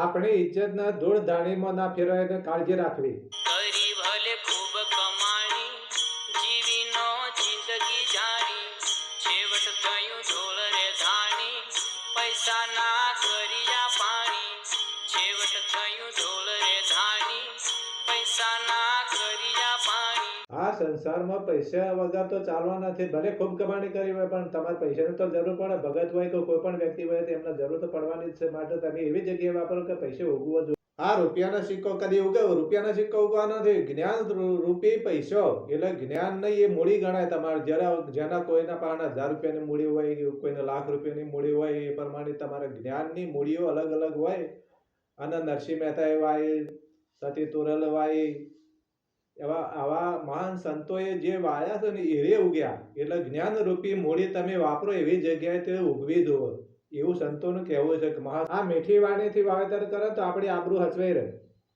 આપણે ઇજ્જતના ધૂળ ધાણીમાં ના ફેરવાય તો કાળજી રાખવી. કરી ભલે ખૂબ કમાણી, જીવી નો જિંદગી જાણી, છેવટ થયું ઢોળ રે ધાણી, પૈસા ના કર્યા પાણી, છેવટ થયું ઢોળ રે ધાણી, પૈસા ના કર્યા પાણી. આ સંસારમાં પૈસા વગર તો ચાલવા નથી. ભલે ખૂબ કમાણી કરી હોય પણ તમારે પૈસાની તો જરૂર પડે. ભગત હોય કે કોઈ પણ વ્યક્તિ હોય તો એમને જરૂર તો પડવાની જ છે. માટે તમે એવી જગ્યાએ વાપરો કે પૈસો ઉગવો જોઈએ. આ રૂપિયાનો સિક્કો કદી ઉગે? રૂપિયાનો સિક્કો ઉગવા નથી. જ્ઞાન રૂપી પૈસો એટલે જ્ઞાન નહીં, એ મૂડી ગણાય તમારે. જેના કોઈના પાસે 1000 રૂપિયાની મૂડી હોય, કોઈને લાખ રૂપિયાની મૂડી હોય, એ પ્રમાણે તમારે જ્ઞાનની મૂડીઓ અલગ અલગ હોય. અને નરસિંહ મહેતા એવા, સતી તોરલ વાય, એવા આવા મહાન સંતોએ જે વાયા છે ને એ ઉગ્યા. એટલે જ્ઞાન રૂપી મૂડી તમે વાપરો એવી જગ્યાએ તે ઉગવી દો, એવું સંતોનું કહેવું છે. કે આ મીઠી વાણીથી વાવેતર કરો તો આપણી આબરૂ હચવાઈ રહે.